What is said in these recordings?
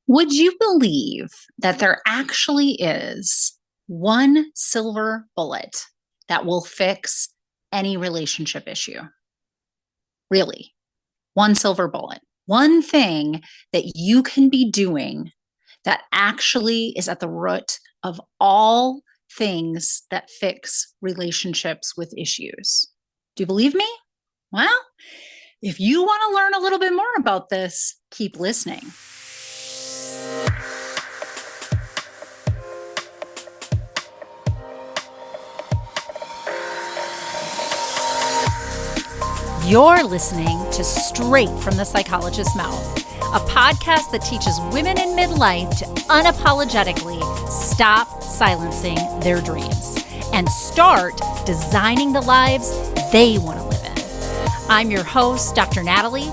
Would you believe that there actually is one silver bullet that will fix any relationship issue? Really, one silver bullet, one thing that you can be doing that actually is at the root of all things that fix relationships with issues. Do you believe me? Well, if you want to learn a little bit more about this, keep listening. You're listening to Straight from the Psychologist's Mouth, a podcast that teaches women in midlife to unapologetically stop silencing their dreams and start designing the lives they want to live in. I'm your host, Dr. Natalie,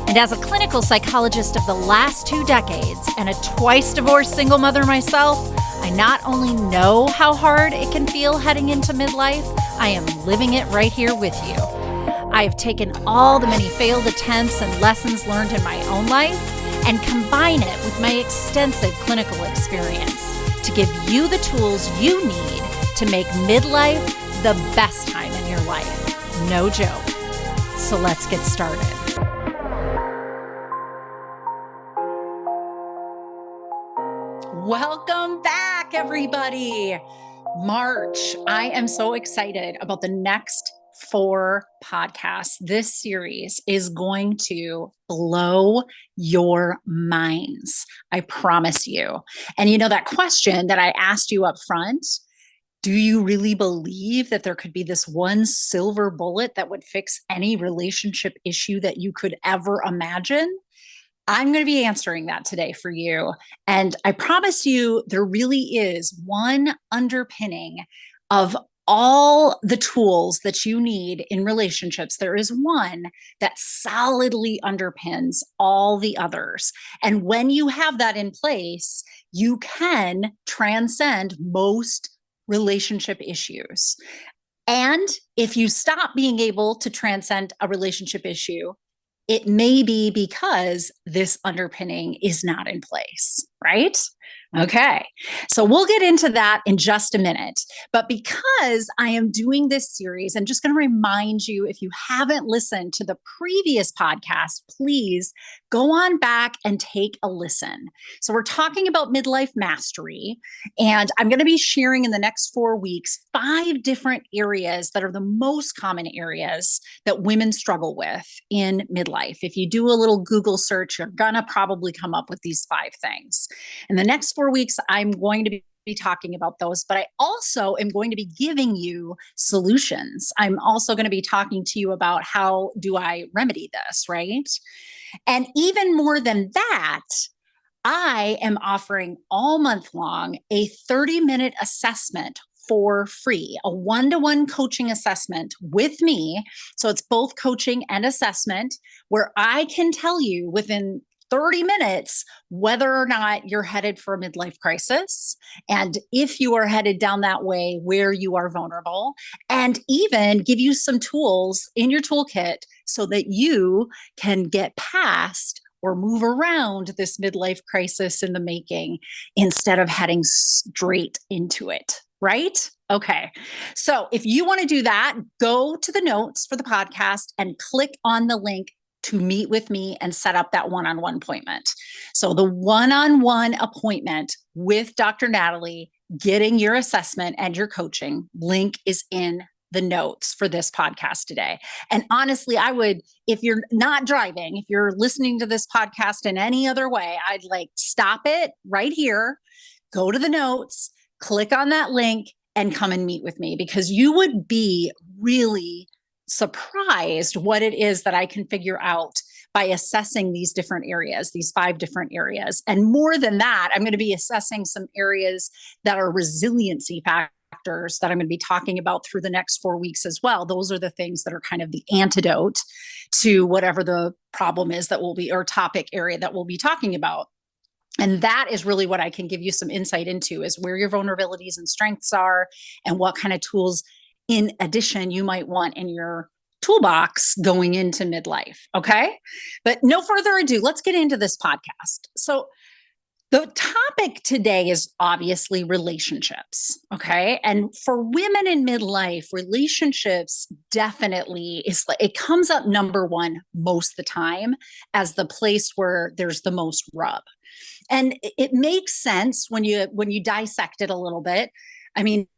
and as a clinical psychologist of the last 2 decades and a twice divorced single mother myself, I not only know how hard it can feel heading into midlife, I am living it right here with you. I've taken all the many failed attempts and lessons learned in my own life and combine it with my extensive clinical experience to give you the tools you need to make midlife the best time in your life. No joke. So let's get started. Welcome back, everybody. March. I am so excited about the next 4 podcasts. This series is going to blow your minds. I promise you. And you know that question that I asked you up front, do you really believe that there could be this one silver bullet that would fix any relationship issue that you could ever imagine? I'm going to be answering that today for you. And I promise you, there really is one underpinning of all the tools that you need in relationships. There is one that solidly underpins all the others. And when you have that in place, you can transcend most relationship issues. And if you stop being able to transcend a relationship issue, it may be because this underpinning is not in place, right? Okay, so we'll get into that in just a minute. But because I am doing this series, I'm just going to remind you, if you haven't listened to the previous podcast, please go on back and take a listen. So we're talking about midlife mastery, and I'm going to be sharing in the next 4 weeks 5 different areas that are the most common areas that women struggle with in midlife. If you do a little Google search, you're going to probably come up with these 5 things. In the next 4 weeks, I'm going to be talking about those, but I also am going to be giving you solutions. I'm also going to be talking to you about how do I remedy this, right? And even more than that, I am offering all month long a 30-minute assessment for free, a one-to-one coaching assessment with me. So it's both coaching and assessment where I can tell you within 30 minutes whether or not you're headed for a midlife crisis, and if you are headed down that way, where you are vulnerable, and even give you some tools in your toolkit so that you can get past or move around this midlife crisis in the making instead of heading straight into it, right? Okay. So if you want to do that, go to the notes for the podcast and click on the link to meet with me and set up that one-on-one appointment. So the one-on-one appointment with Dr. Natalie, getting your assessment and your coaching link is in the notes for this podcast today. And honestly, I would, if you're not driving, if you're listening to this podcast in any other way, I'd like stop it right here, go to the notes, click on that link and come and meet with me, because you would be really surprised what it is that I can figure out by assessing these different areas, these 5 different areas. And more than that, I'm going to be assessing some areas that are resiliency factors that I'm going to be talking about through the next 4 weeks as well. Those are the things that are kind of the antidote to whatever the problem is that will be, or topic area that we'll be talking about. And that is really what I can give you some insight into, is where your vulnerabilities and strengths are and what kind of tools in addition you might want in your toolbox going into midlife. Okay. But no further ado, let's get into this podcast. So The topic today is obviously relationships. Okay. And for women in midlife, relationships definitely is like it comes up number one most of the time as the place where there's the most rub. And it makes sense when you dissect it a little bit. I mean,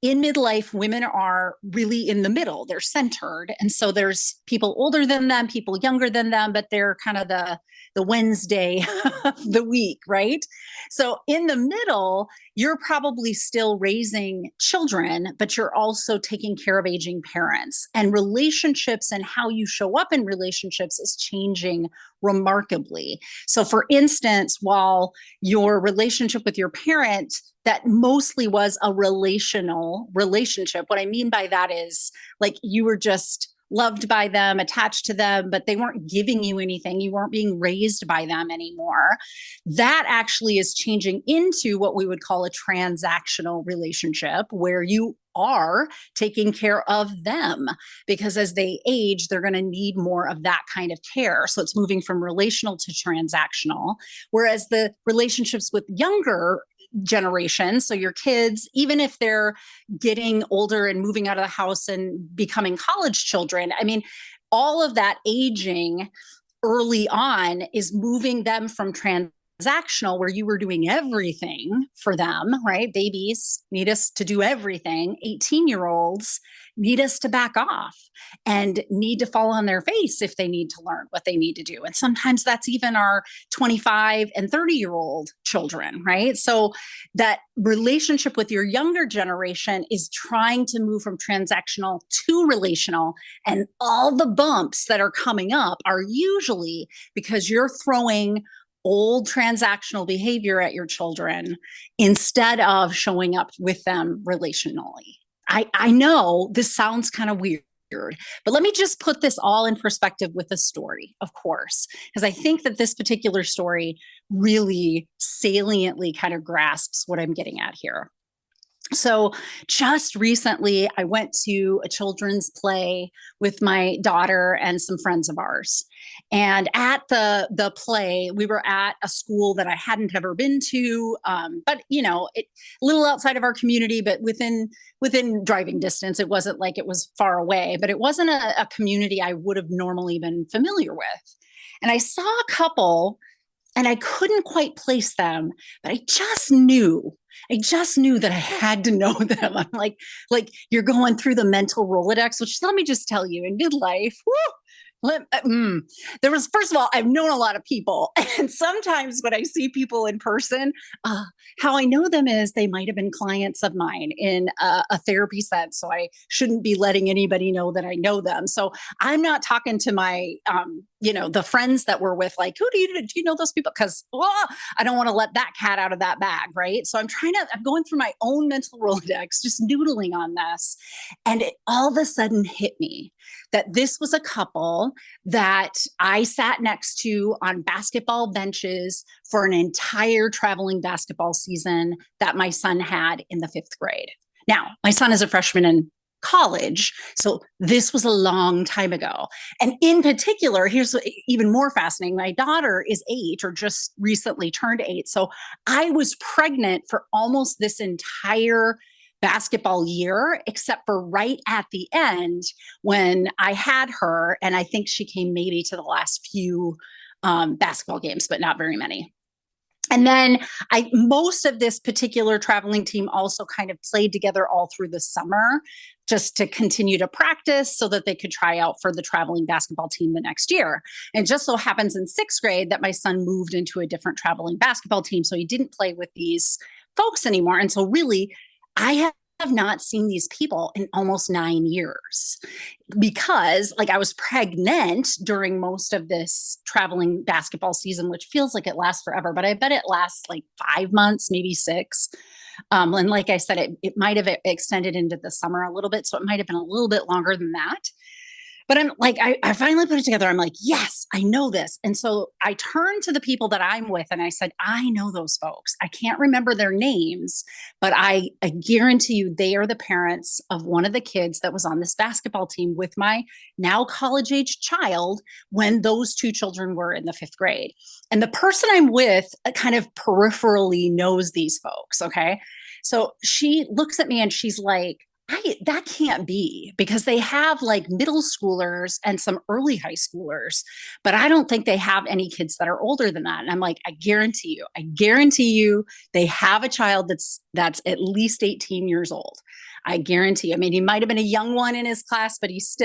in midlife, women are really in the middle. They're centered. And so there's people older than them, people younger than them, but they're kind of the Wednesday of the week, right? So in the middle, you're probably still raising children, but you're also taking care of aging parents. And relationships and how you show up in relationships is changing remarkably. So, for instance, while your relationship with your parent that mostly was a relational relationship. What I mean by that is like you were just loved by them, attached to them, but they weren't giving you anything. You weren't being raised by them anymore. That actually is changing into what we would call a transactional relationship where you are taking care of them because as they age, they're going to need more of that kind of care. So it's moving from relational to transactional. Whereas the relationships with younger generation, so your kids, even if they're getting older and moving out of the house and becoming college children, I mean, all of that aging early on is moving them from transactional where you were doing everything for them, right? Babies need us to do everything. 18-year-olds need us to back off and need to fall on their face if they need to learn what they need to do. And sometimes that's even our 25 and 30-year-old children, right? So that relationship with your younger generation is trying to move from transactional to relational. And all the bumps that are coming up are usually because you're throwing old transactional behavior at your children instead of showing up with them relationally. I know this sounds kind of weird, but let me just put this all in perspective with a story, of course, because I think that this particular story really saliently kind of grasps what I'm getting at here. So just recently, I went to a children's play with my daughter and some friends of ours. And at the play, we were at a school that I hadn't ever been to, but a little outside of our community, but within driving distance. It wasn't like it was far away, but it wasn't a community I would have normally been familiar with. And I saw a couple and I couldn't quite place them, but I just knew that I had to know them. I'm like you're going through the mental Rolodex, which let me just tell you in midlife, whoo, there was, first of all, I've known a lot of people. And sometimes when I see people in person, how I know them is they might have been clients of mine in a therapy sense. So I shouldn't be letting anybody know that I know them. So I'm not talking to my, the friends that we're with, like, do you know those people? Because I don't want to let that cat out of that bag. Right. So I'm going through my own mental Rolodex, just noodling on this. And it all of a sudden hit me that this was a couple that I sat next to on basketball benches for an entire traveling basketball season that my son had in the 5th grade. Now, my son is a freshman in college, so this was a long time ago. And in particular, here's even more fascinating. My daughter is 8 or just recently turned 8. So I was pregnant for almost this entire basketball year, except for right at the end when I had her. And I think she came maybe to the last few basketball games, but not very many. And then most of this particular traveling team also kind of played together all through the summer just to continue to practice so that they could try out for the traveling basketball team the next year. And it just so happens in 6th grade that my son moved into a different traveling basketball team. So he didn't play with these folks anymore. And so really, I have not seen these people in almost 9 years because I was pregnant during most of this traveling basketball season, which feels like it lasts forever, but I bet it lasts like 5 months, maybe 6. And like I said, it might have extended into the summer a little bit. So it might have been a little bit longer than that. But I'm like, I finally put it together. I'm like, yes, I know this. And so I turned to the people that I'm with and I said, I know those folks. I can't remember their names, but I guarantee you they are the parents of one of the kids that was on this basketball team with my now college age child when those two children were in the fifth grade. And the person I'm with kind of peripherally knows these folks. Okay. So she looks at me and she's like, that can't be because they have like middle schoolers and some early high schoolers, but I don't think they have any kids that are older than that. And I'm like, I guarantee you, they have a child that's at least 18 years old. I guarantee. I mean, he might have been a young one in his class, but he's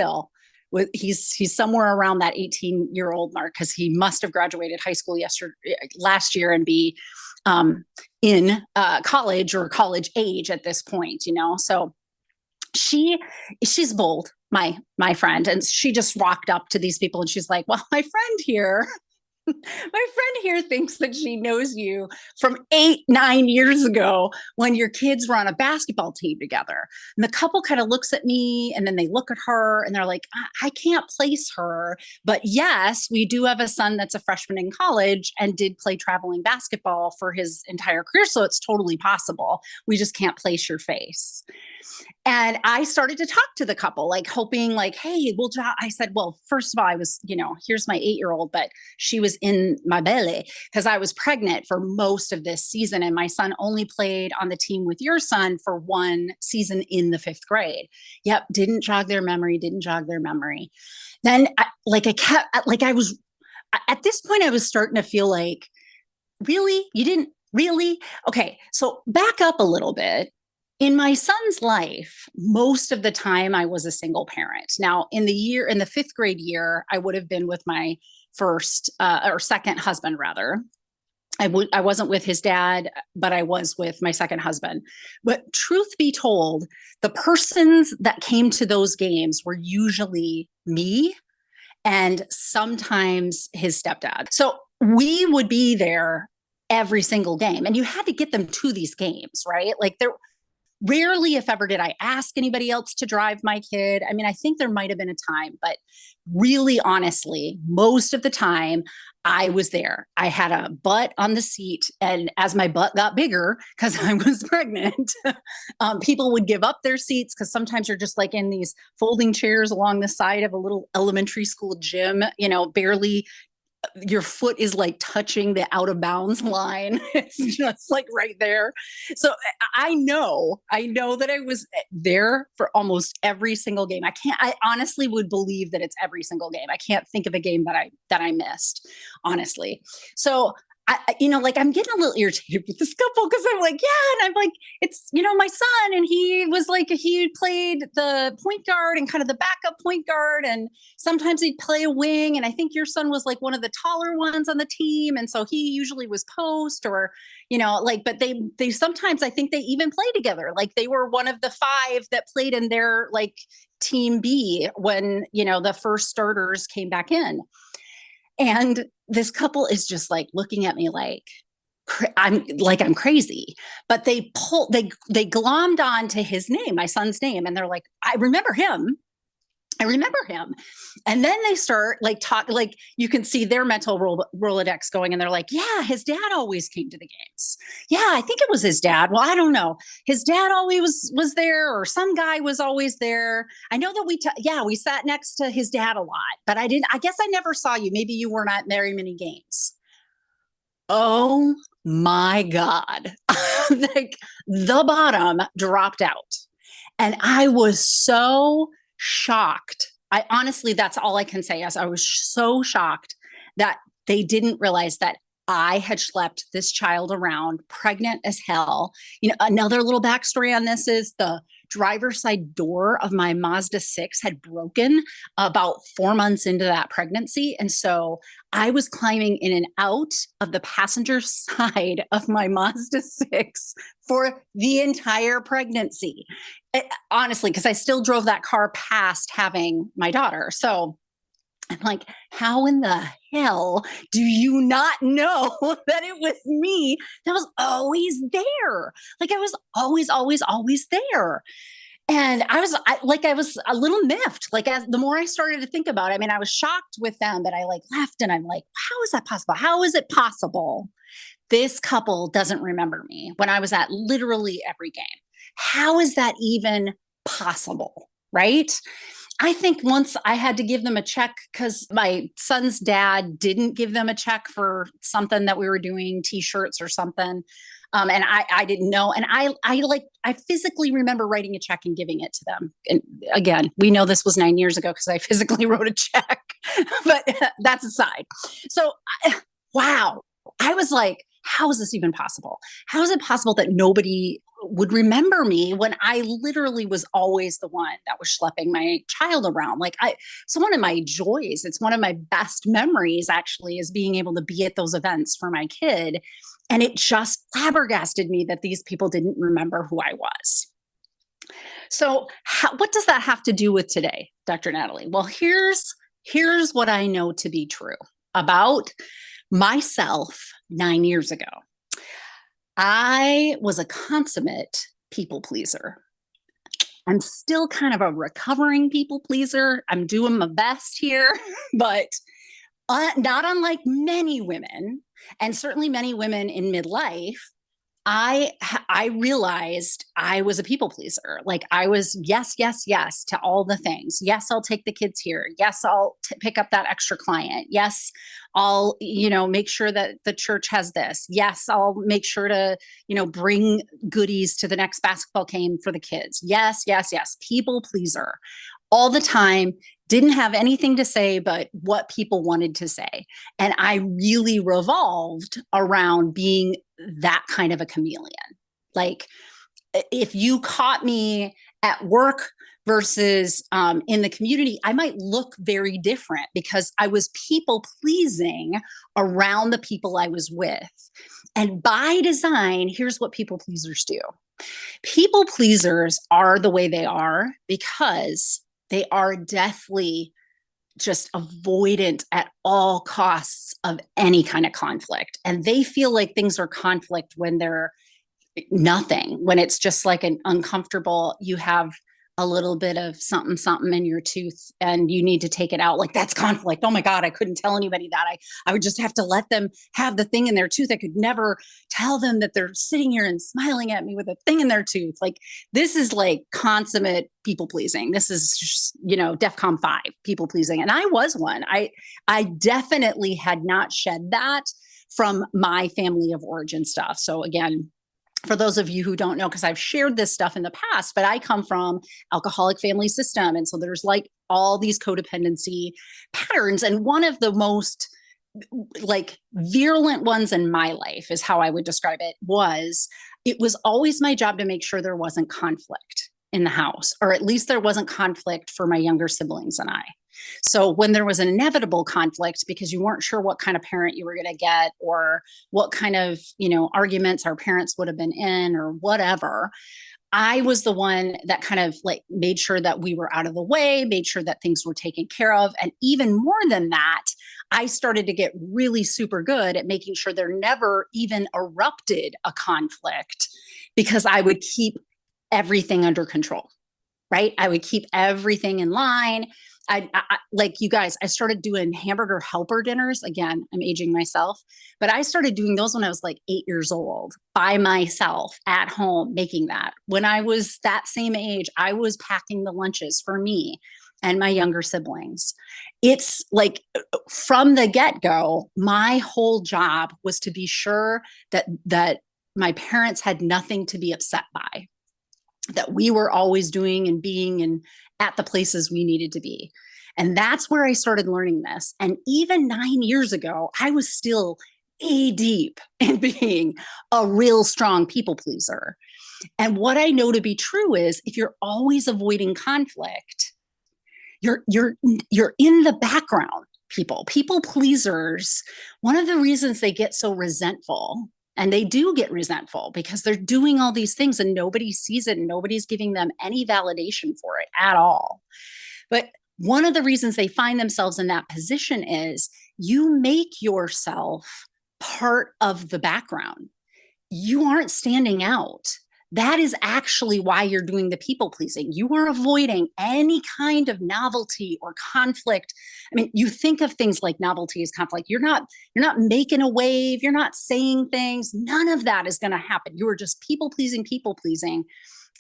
somewhere around that 18-year-old mark because he must have graduated high school last year and be in college or college age at this point, So she's bold, my friend, and she just walked up to these people and she's like, well, my friend here thinks that she knows you from 8, 9 years ago when your kids were on a basketball team together. And the couple kind of looks at me and then they look at her and they're like, I can't place her. But yes, we do have a son that's a freshman in college and did play traveling basketball for his entire career. So it's totally possible. We just can't place your face. And I started to talk to the couple, like hoping like, hey, I said, well, first of all, I was, here's my 8-year-old, but she was in my belly because I was pregnant for most of this season. And my son only played on the team with your son for one season in the fifth grade. Yep. Didn't jog their memory. Then at this point, I was starting to feel like, really? You didn't really? Okay. So back up a little bit. In my son's life, most of the time I was a single parent. Now, in the fifth grade year, I would have been with my first or second husband, rather. I wasn't with his dad, but I was with my second husband. But truth be told, the persons that came to those games were usually me and sometimes his stepdad. So we would be there every single game, and you had to get them to these games, right? Like rarely, if ever, did I ask anybody else to drive my kid. I mean, I think there might have been a time, but really, honestly, most of the time I was there. I had a butt on the seat. And as my butt got bigger, because I was pregnant, people would give up their seats because sometimes you're just like in these folding chairs along the side of a little elementary school gym, barely your foot is like touching the out of bounds line. It's just like right there. So I know that I was there for almost every single game. I honestly would believe that it's every single game. I can't think of a game that I missed, honestly. So I'm getting a little irritated with this couple because I'm like, yeah. And I'm like, it's, my son. And he was like, he played the point guard and kind of the backup point guard. And sometimes he'd play a wing. And I think your son was like one of the taller ones on the team. And so he usually was post or, but they sometimes, I think they even play together. Like they were one of the 5 that played in their like team B when, the first starters came back in. And this couple is just like looking at me like I'm crazy, but they glommed on to his name, my son's name. And they're like, I remember him. And then they start like like you can see their mental Rolodex going and they're like, yeah, his dad always came to the games. Yeah, I think it was his dad. Well, I don't know. His dad always was there or some guy was always there. I know that we sat next to his dad a lot, but I guess I never saw you. Maybe you were not very many games. Oh my God. Like the bottom dropped out. And I was so shocked. I honestly, that's all I can say is I was so shocked that they didn't realize that I had schlepped this child around pregnant as hell. Another little backstory on this is the driver's side door of my Mazda 6 had broken about 4 months into that pregnancy. And so I was climbing in and out of the passenger side of my Mazda 6 for the entire pregnancy. Honestly, because I still drove that car past having my daughter. So I'm like, how in the hell do you not know that it was me that was always there? Like I was always there. And I was a little miffed. Like as the more I started to think about it, I mean, I was shocked with them, but I like left and I'm like, how is that possible? How is it possible this couple doesn't remember me when I was at literally every game? How is that even possible? Right. I think once I had to give them a check because my son's dad didn't give them a check for something that we were doing, t-shirts or something. And I didn't know. And I physically remember writing a check and giving it to them. And again, we know this was 9 years ago because I physically wrote a check, but that's aside. So, wow. I was like, how is this even possible? How is it possible that nobody would remember me when I literally was always the one that was schlepping my child around? So one of my joys, it's one of my best memories actually, is being able to be at those events for my kid. And it just flabbergasted me that these people didn't remember who I was. So what does that have to do with today, Dr. Natalie? Well, here's what I know to be true about myself 9 years ago. I was a consummate people pleaser. I'm still kind of a recovering people pleaser. I'm doing my best here, but not unlike many women, and certainly many women in midlife, I realized I was a people pleaser. Like I was yes, yes, yes to all the things. Yes, I'll take the kids here. Yes, I'll pick up that extra client. Yes, I'll, make sure that the church has this. Yes, I'll make sure to, bring goodies to the next basketball game for the kids. Yes, yes, yes. People pleaser all the time, didn't have anything to say but what people wanted to say. And I really revolved around being that kind of a chameleon. Like if you caught me at work versus in the community, I might look very different because I was people pleasing around the people I was with. And by design, here's what people pleasers do. People pleasers are the way they are because they are deathly just avoidant at all costs of any kind of conflict. And they feel like things are conflict when they're nothing, when it's just like an uncomfortable, you have a little bit of something, something in your tooth and you need to take it out. Like that's conflict. Oh my God, I couldn't tell anybody that. I would just have to let them have the thing in their tooth. I could never tell them that they're sitting here and smiling at me with a thing in their tooth. Like this is like consummate people pleasing. This is just, DEFCON 5 people pleasing. And I was one. I definitely had not shed that from my family of origin stuff. So again, for those of you who don't know, because I've shared this stuff in the past, but I come from alcoholic family system. And so there's like all these codependency patterns. And one of the most like virulent ones in my life is how I would describe it was always my job to make sure there wasn't conflict in the house, or at least there wasn't conflict for my younger siblings and I. So when there was an inevitable conflict because you weren't sure what kind of parent you were going to get or what kind of, arguments our parents would have been in or whatever, I was the one that kind of like made sure that we were out of the way, made sure that things were taken care of. And even more than that, I started to get really super good at making sure there never even erupted a conflict because I would keep everything under control, right? I would keep everything in line. I like you guys, I started doing hamburger helper dinners. Again, I'm aging myself, but I started doing those when I was like 8 years old by myself at home, making that. When I was that same age, I was packing the lunches for me and my younger siblings. It's like from the get-go, my whole job was to be sure that my parents had nothing to be upset by, that we were always doing and being and at the places we needed to be. And that's where I started learning this. And even 9 years ago, I was still deep in being a real strong people pleaser. And what I know to be true is if you're always avoiding conflict, you're in the background. People pleasers, one of the reasons they get so resentful, and they do get resentful because they're doing all these things and nobody sees it and nobody's giving them any validation for it at all. But one of the reasons they find themselves in that position is you make yourself part of the background. You aren't standing out. that is actually why you're doing the people pleasing. You are avoiding any kind of novelty or conflict. I mean, you think of things like novelty as conflict. You're not making a wave, you're not saying things. None of that is going to happen. You are just people pleasing, people pleasing.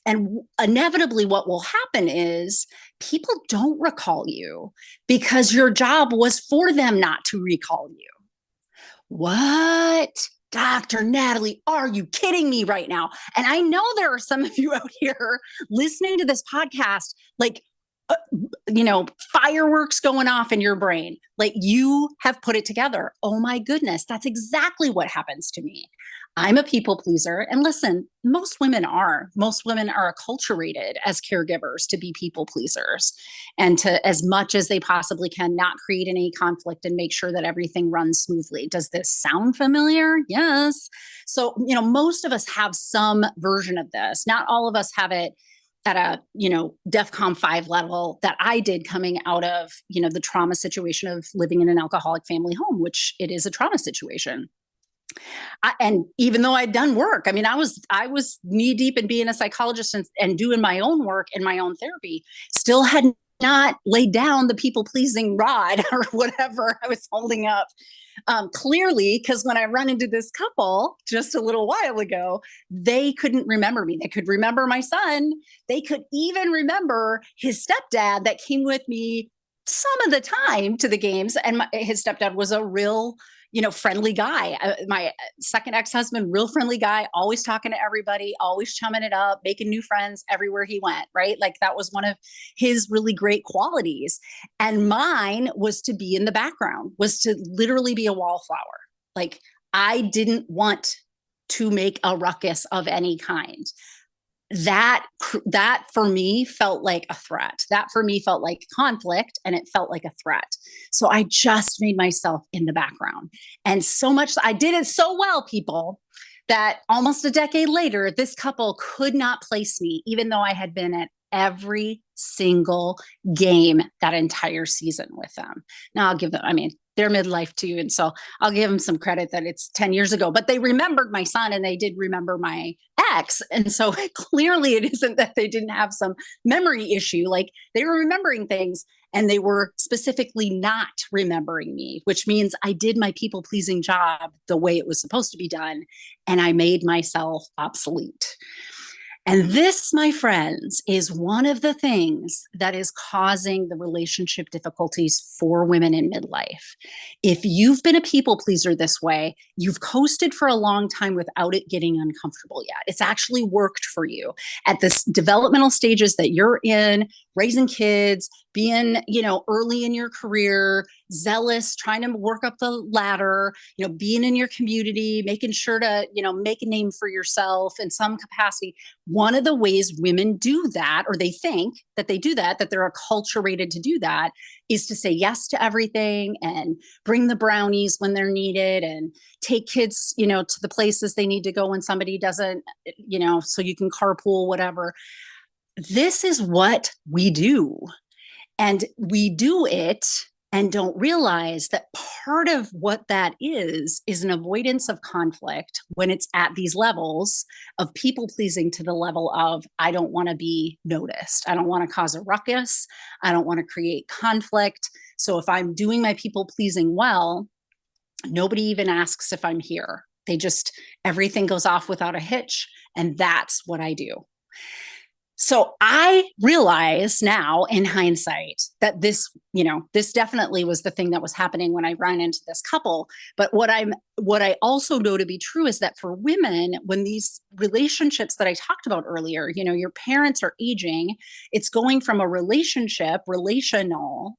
And inevitably, what will happen is people don't recall you because your job was for them not to recall you. What? Dr. Natalie, are you kidding me right now? And I know there are some of you out here listening to this podcast, like, uh, fireworks going off in your brain. Like you have put it together. Oh my goodness, that's exactly what happens to me. I'm a people pleaser. And listen, most women are. Most women are acculturated as caregivers to be people pleasers and to, as much as they possibly can, not create any conflict and make sure that everything runs smoothly. Does this sound familiar? Yes. So, most of us have some version of this. Not all of us have it at a, DEFCON 5 level that I did coming out of, the trauma situation of living in an alcoholic family home, which it is a trauma situation. And even though I'd done work, I mean, I was knee deep in being a psychologist and doing my own work and my own therapy, still had not laid down the people pleasing rod or whatever I was holding up. Clearly, because when I run into this couple just a little while ago, they couldn't remember me. They could remember my son. They could even remember his stepdad that came with me some of the time to the games. And his stepdad was a real friendly guy. My second ex-husband, real friendly guy, always talking to everybody, always chumming it up, making new friends everywhere he went, right? Like that was one of his really great qualities. And mine was to be in the background, was to literally be a wallflower. Like I didn't want to make a ruckus of any kind. That for me felt like a threat. That for me felt like conflict, and it felt like a threat. So I just made myself in the background. And so much, I did it so well, people, that almost a decade later, this couple could not place me, even though I had been at every single game that entire season with them. Now I'll give them, I mean, they're midlife too. And so I'll give them some credit that it's 10 years ago, but they remembered my son and they did remember my ex. And so clearly it isn't that they didn't have some memory issue. Like they were remembering things and they were specifically not remembering me, which means I did my people pleasing job the way it was supposed to be done. And I made myself obsolete. And this, my friends, is one of the things that is causing the relationship difficulties for women in midlife. If you've been a people pleaser this way, you've coasted for a long time without it getting uncomfortable yet. It's actually worked for you at this developmental stages that you're in, raising kids, being, early in your career, zealous, trying to work up the ladder, being in your community, making sure to, make a name for yourself in some capacity. One of the ways women do that, or they think that they do that they're acculturated to do that, is to say yes to everything and bring the brownies when they're needed and take kids, to the places they need to go when somebody doesn't, so you can carpool, whatever. This is what we do. And we do it and don't realize that part of what that is an avoidance of conflict when it's at these levels of people pleasing, to the level of, I don't want to be noticed. I don't want to cause a ruckus. I don't want to create conflict. So if I'm doing my people pleasing well, nobody even asks if I'm here. Everything goes off without a hitch. And that's what I do. So I realize now in hindsight that this definitely was the thing that was happening when I ran into this couple. But what I also know to be true is that for women, when these relationships that I talked about earlier, your parents are aging, it's going from a relational,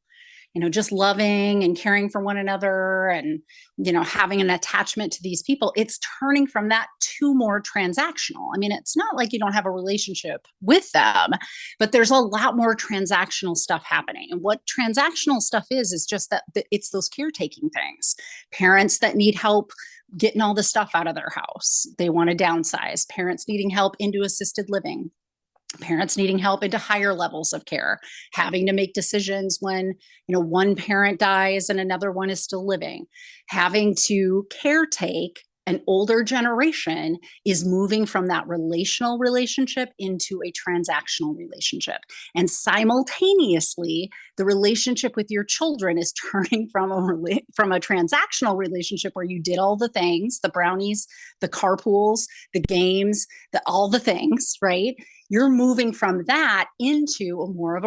just loving and caring for one another and, having an attachment to these people. It's turning from that to more transactional. I mean, it's not like you don't have a relationship with them, but there's a lot more transactional stuff happening. And what transactional stuff is just that it's those caretaking things. Parents that need help getting all the stuff out of their house. They want to downsize. Parents needing help into assisted living. Parents needing help into higher levels of care, having to make decisions when, one parent dies and another one is still living, having to caretake An older generation is moving from that relational relationship into a transactional relationship. And simultaneously, the relationship with your children is turning from a transactional relationship where you did all the things, the brownies, the carpools, the games, all the things, right? You're moving from that into a more of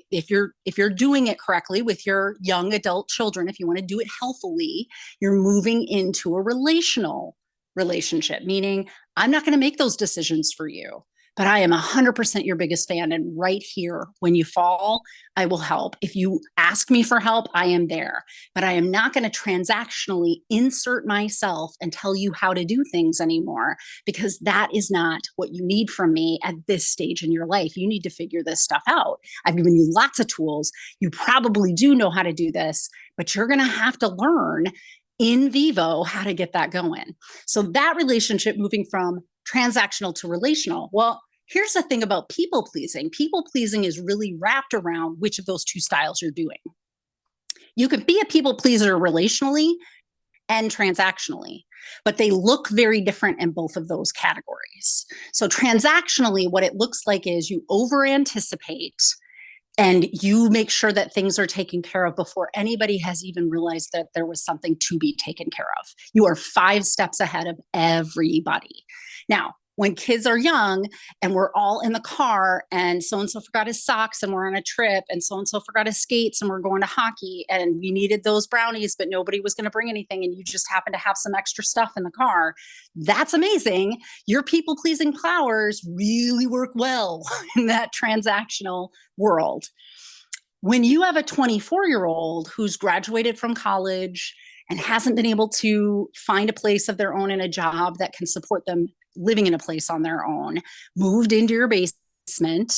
if you're doing it correctly with your young adult children, if you want to do it healthily, you're moving into a relational relationship, meaning I'm not going to make those decisions for you, but I am 100% your biggest fan. And right here, when you fall, I will help. If you ask me for help, I am there. But I am not going to transactionally insert myself and tell you how to do things anymore, because that is not what you need from me at this stage in your life. You need to figure this stuff out. I've given you lots of tools. You probably do know how to do this, but you're going to have to learn in vivo how to get that going. So that relationship moving from transactional to relational. Well, here's the thing about people pleasing. People pleasing is really wrapped around which of those two styles you're doing. You can be a people pleaser relationally and transactionally, but they look very different in both of those categories. So transactionally, what it looks like is you over anticipate and you make sure that things are taken care of before anybody has even realized that there was something to be taken care of. You are 5 steps ahead of everybody. Now, when kids are young and we're all in the car and so-and-so forgot his socks and we're on a trip and so-and-so forgot his skates and we're going to hockey and we needed those brownies, but nobody was going to bring anything and you just happen to have some extra stuff in the car, that's amazing. Your people-pleasing powers really work well in that transactional world. When you have a 24-year-old who's graduated from college and hasn't been able to find a place of their own in a job that can support them living in a place on their own, moved into your basement,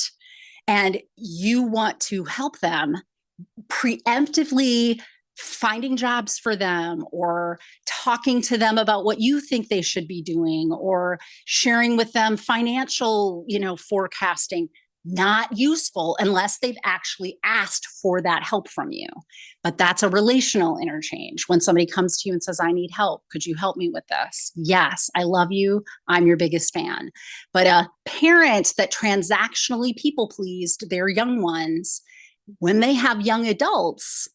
and you want to help them preemptively finding jobs for them or talking to them about what you think they should be doing or sharing with them financial, forecasting, not useful unless they've actually asked for that help from you. But that's a relational interchange. When somebody comes to you and says, I need help, could you help me with this? Yes, I love you. I'm your biggest fan. But a parent that transactionally people pleased their young ones, when they have young adults,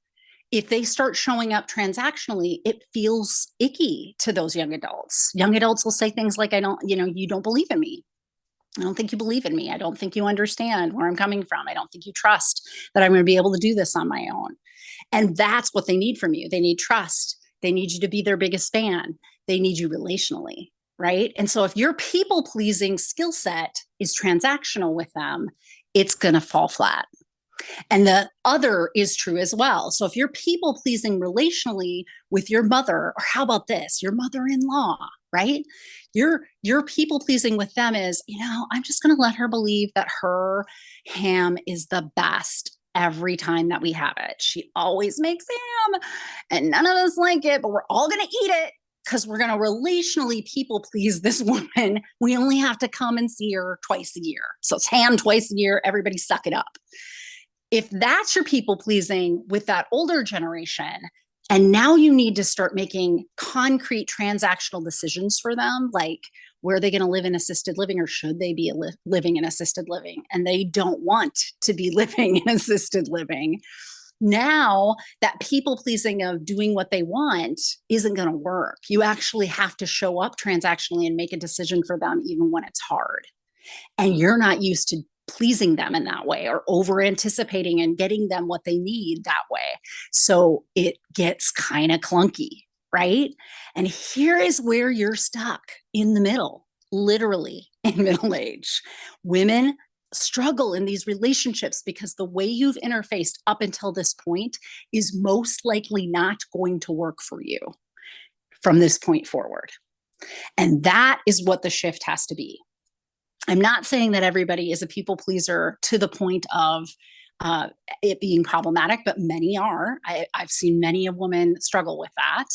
if they start showing up transactionally, it feels icky to those young adults. Young adults will say things like, you don't believe in me. I don't think you believe in me. I don't think you understand where I'm coming from. I don't think you trust that I'm going to be able to do this on my own. And that's what they need from you. They need trust. They need you to be their biggest fan. They need you relationally, right? And so if your people pleasing skill set is transactional with them, it's going to fall flat. And the other is true as well. So if you're people pleasing relationally with your mother, or how about this, your mother-in-law, right? You're people pleasing with them is, I'm just going to let her believe that her ham is the best every time that we have it. She always makes ham and none of us like it, but we're all going to eat it because we're going to relationally people please this woman. We only have to come and see her twice a year. So it's ham twice a year. Everybody suck it up. If that's your people pleasing with that older generation, and now you need to start making concrete transactional decisions for them, like where are they going to live in assisted living or should they be living in assisted living? And they don't want to be living in assisted living. Now that people pleasing of doing what they want isn't going to work. You actually have to show up transactionally and make a decision for them even when it's hard. And you're not used to pleasing them in that way or over anticipating and getting them what they need that way. So it gets kind of clunky, right? And here is where you're stuck in the middle, literally in middle age. Women struggle in these relationships because the way you've interfaced up until this point is most likely not going to work for you from this point forward. And that is what the shift has to be. I'm not saying that everybody is a people pleaser to the point of it being problematic, but many are. I've seen many a woman struggle with that.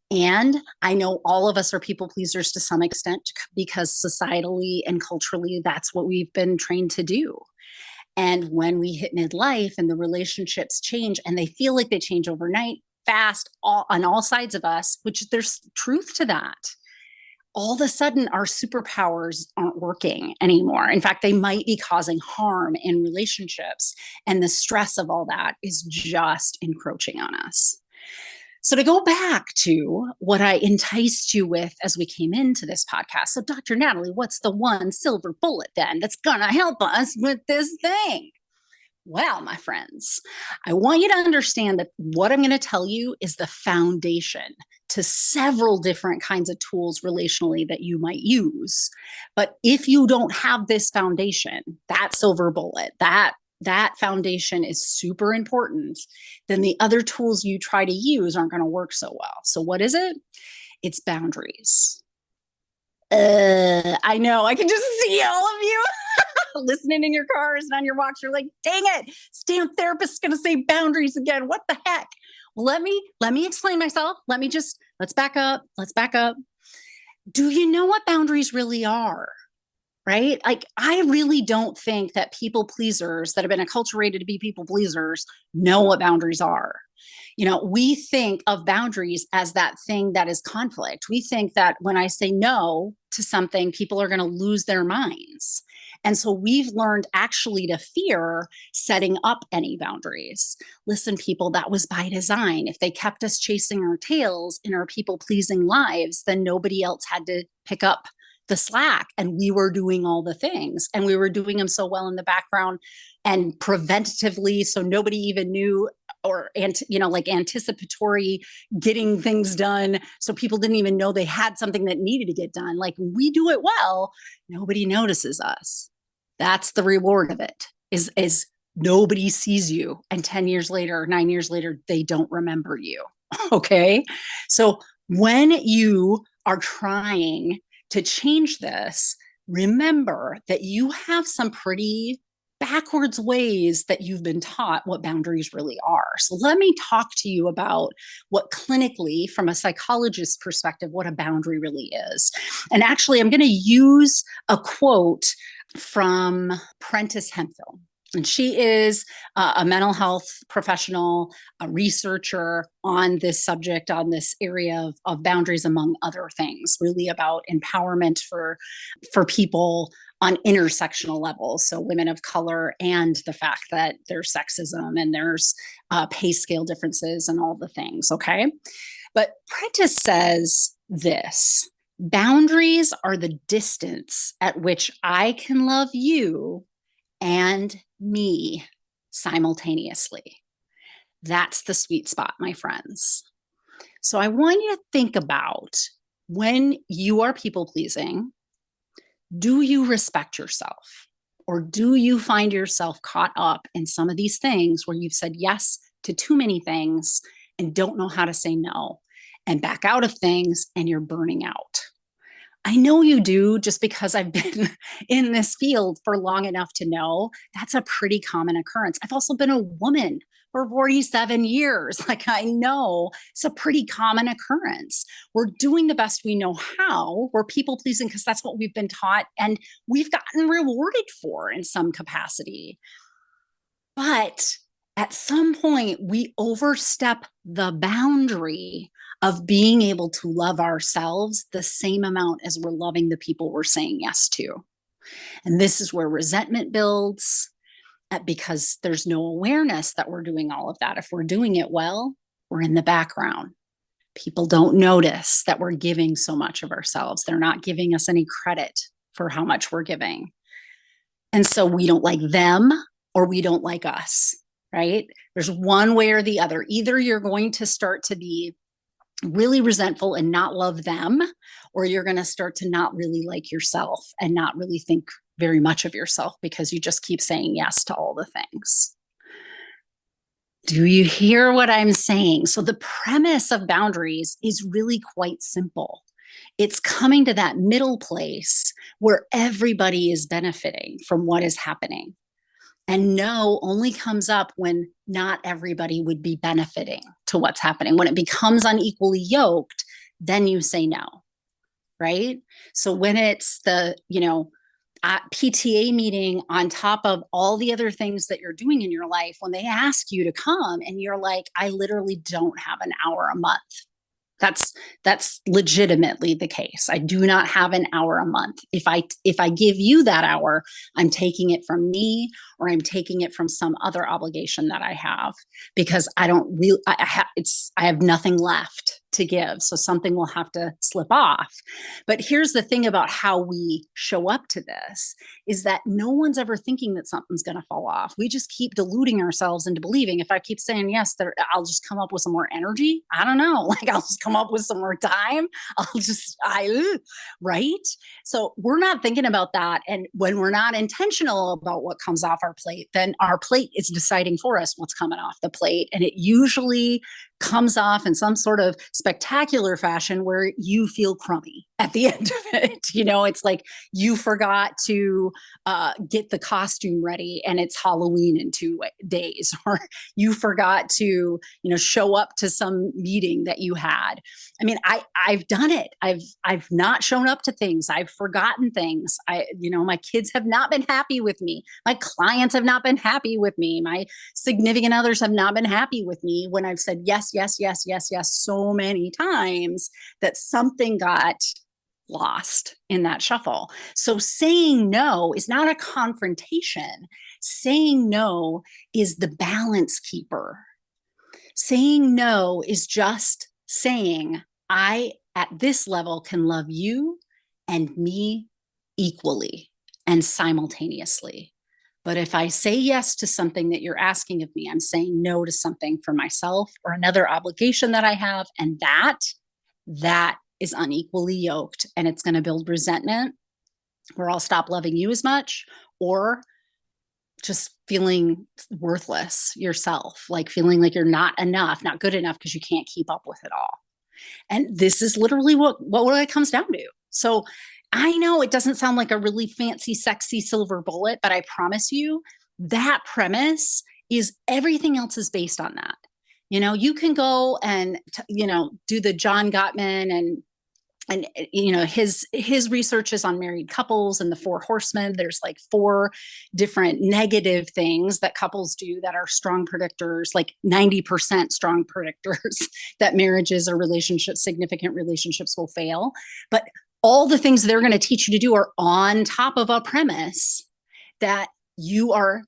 And I know all of us are people pleasers to some extent because societally and culturally, that's what we've been trained to do. And when we hit midlife and the relationships change and they feel like they change overnight, fast, on all sides of us, which there's truth to that. all of a sudden our superpowers aren't working anymore. In fact, they might be causing harm in relationships. And the stress of all that is just encroaching on us. So, to go back to what I enticed you with as we came into this podcast. So, Dr. Natalie, what's the one silver bullet then that's going to help us with this thing? Well, my friends, I want you to understand that what I'm going to tell you is the foundation to several different kinds of tools relationally that you might use. But if you don't have this foundation, that silver bullet, that foundation is super important, then the other tools you try to use aren't going to work so well. So what is it? It's boundaries. I know, I can just see all of you listening in your cars and on your walks. You're like, dang it, damn therapist is going to say boundaries again. What the heck? Well, let me explain myself. Let's back up. Let's back up. Do you know what boundaries really are? Right? Like, I really don't think that people pleasers that have been acculturated to be people pleasers know what boundaries are. We think of boundaries as that thing that is conflict. We think that when I say no to something, people are going to lose their minds. And so we've learned actually to fear setting up any boundaries. Listen, people, that was by design. If they kept us chasing our tails in our people pleasing lives, then nobody else had to pick up the slack, and we were doing all the things, and we were doing them so well in the background and preventatively, so nobody even knew, or like anticipatory getting things done, so people didn't even know they had something that needed to get done. Like, we do it well, nobody notices us. That's the reward of it, is nobody sees you, and 10 years later, 9 years later, they don't remember you. Okay, so when you are trying to change this, remember that you have some pretty backwards ways that you've been taught what boundaries really are. So let me talk to you about what clinically, from a psychologist's perspective, what a boundary really is. And actually, I'm going to use a quote from Prentice Hemphill. And she is a mental health professional, a researcher on this subject, on this area of boundaries, among other things, really about empowerment for people on intersectional levels. So women of color, and the fact that there's sexism and there's pay scale differences and all the things. Okay. But Prentice says this: boundaries are the distance at which I can love you and me simultaneously. That's the sweet spot, my friends. So I want you to think about, when you are people pleasing, do you respect yourself? Or do you find yourself caught up in some of these things where you've said yes to too many things and don't know how to say no, and back out of things and you're burning out? I know you do, just because I've been in this field for long enough to know that's a pretty common occurrence. I've also been a woman for 47 years. Like, I know it's a pretty common occurrence. We're doing the best we know how. We're people pleasing because that's what we've been taught, and we've gotten rewarded for in some capacity. But at some point, we overstep the boundary of being able to love ourselves the same amount as we're loving the people we're saying yes to. And this is where resentment builds, because there's no awareness that we're doing all of that. If we're doing it well, we're in the background. People don't notice that we're giving so much of ourselves. They're not giving us any credit for how much we're giving. And so we don't like them, or we don't like us, right? There's one way or the other. Either you're going to start to be really resentful and not love them, or you're going to start to not really like yourself and not really think very much of yourself because you just keep saying yes to all the things. Do you hear what I'm saying? So the premise of boundaries is really quite simple. It's coming to that middle place where everybody is benefiting from what is happening. And no only comes up when not everybody would be benefiting to what's happening. When it becomes unequally yoked, then you say no, right? So when it's the, PTA meeting on top of all the other things that you're doing in your life, when they ask you to come and you're like, I literally don't have an hour a month. That's legitimately the case. I do not have an hour a month. If I give you that hour, I'm taking it from me, or I'm taking it from some other obligation that I have, because I don't really I have nothing left to give. So something will have to slip off. But here's the thing about how we show up to this, is that no one's ever thinking that something's going to fall off. We just keep deluding ourselves into believing, if I keep saying yes, I'll just come up with some more energy. I don't know. Like, I'll just come up with some more time. Right? So we're not thinking about that. And when we're not intentional about what comes off our plate, then our plate is deciding for us what's coming off the plate. And it usually comes off in some sort of spectacular fashion where you feel crummy at the end of it. It's like you forgot to get the costume ready and it's Halloween in 2 days, or you forgot to, show up to some meeting that you had. I mean, I've done it. I've not shown up to things. I've forgotten things. My kids have not been happy with me. My clients have not been happy with me. My significant others have not been happy with me when I've said yes, yes, yes, yes, yes so many times that something got lost in that shuffle. So saying no is not a confrontation. Saying no is the balance keeper. Saying no is just saying, I, at this level, can love you and me equally and simultaneously. But if I say yes to something that you're asking of me, I'm saying no to something for myself or another obligation that I have. And that is unequally yoked, and it's going to build resentment, or I'll stop loving you as much, or just feeling worthless yourself, like feeling like you're not enough, not good enough, because you can't keep up with it all. And this is literally what it comes down to. So I know it doesn't sound like a really fancy, sexy silver bullet, but I promise you that premise is everything else is based on that. You can go and, do the John Gottman and his research is on married couples and the 4 horsemen. There's like 4 different negative things that couples do that are strong predictors, like 90% strong predictors that marriages or relationships, significant relationships, will fail. But all the things they're going to teach you to do are on top of a premise that you are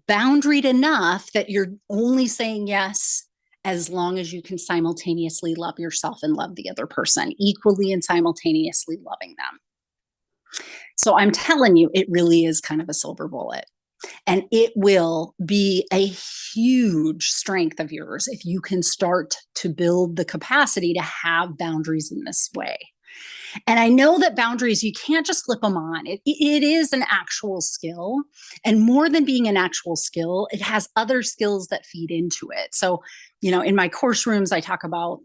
boundaried enough that you're only saying yes as long as you can simultaneously love yourself and love the other person equally and simultaneously loving them. So I'm telling you, it really is kind of a silver bullet. And it will be a huge strength of yours if you can start to build the capacity to have boundaries in this way. And I know that boundaries, you can't just flip them on. It is an actual skill. And more than being an actual skill, it has other skills that feed into it. So, in my course rooms, I talk about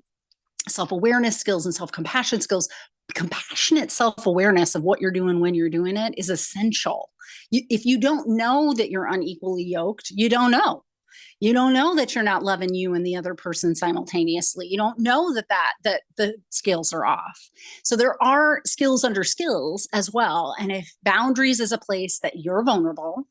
self-awareness skills and self-compassion skills. Compassionate self-awareness of what you're doing when you're doing it is essential. If you don't know that you're unequally yoked, you don't know. You don't know that you're not loving you and the other person simultaneously. You don't know that the skills are off. So there are skills under skills as well. And if boundaries is a place that you're vulnerable,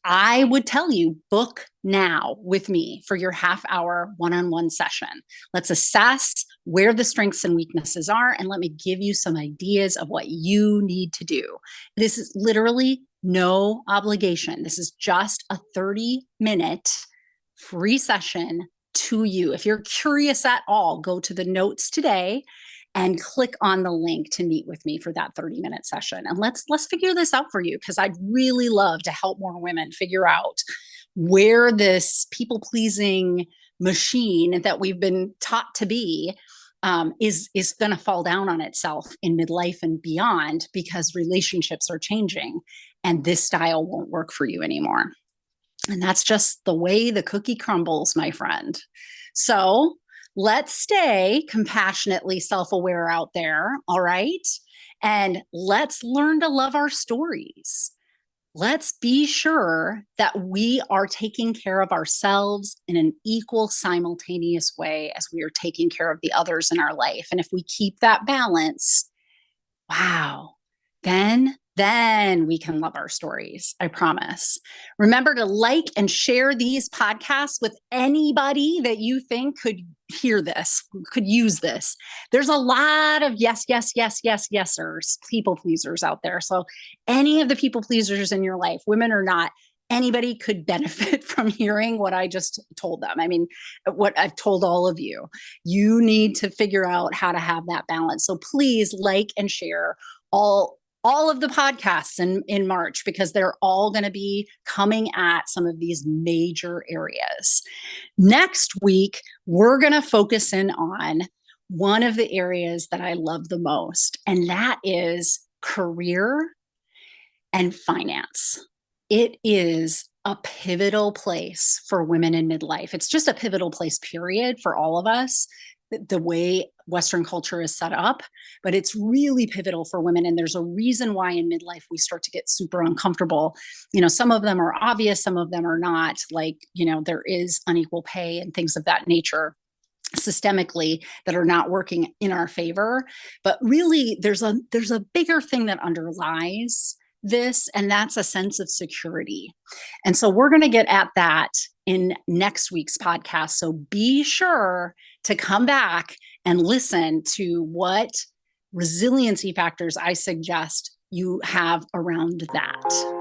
I would tell you, book now with me for your half-hour one-on-one session. Let's assess where the strengths and weaknesses are, and let me give you some ideas of what you need to do. This is literally no obligation. This is just a 30-minute free session to you. If you're curious at all, go to the notes today and click on the link to meet with me for that 30-minute session. And let's figure this out for you, because I'd really love to help more women figure out where this people-pleasing machine that we've been taught to be is going to fall down on itself in midlife and beyond, because relationships are changing and this style won't work for you anymore. And that's just the way the cookie crumbles, my friend. So let's stay compassionately self-aware out there, all right? And let's learn to love our stories. Let's be sure that we are taking care of ourselves in an equal, simultaneous way as we are taking care of the others in our life. And if we keep that balance, wow, then we can love our stories. I promise. Remember to like and share these podcasts with anybody that you think could hear this, could use this. There's a lot of yes, yes, yes, yes, yesers, people pleasers out there. So any of the people pleasers in your life, women or not, anybody could benefit from hearing what I just told them. I mean, what I've told all of you. You need to figure out how to have that balance. So please like and share all of the podcasts in March, because they're all going to be coming at some of these major areas. Next week, we're going to focus in on one of the areas that I love the most, and that is career and finance. It is a pivotal place for women in midlife. It's just a pivotal place, period, for all of us, the way Western culture is set up, but it's really pivotal for women. And there's a reason why in midlife we start to get super uncomfortable. Some of them are obvious, some of them are not. Like, there is unequal pay and things of that nature systemically that are not working in our favor. But really, there's a bigger thing that underlies this, and that's a sense of security. And so we're going to get at that in next week's podcast. So be sure to come back and listen to what resiliency factors I suggest you have around that.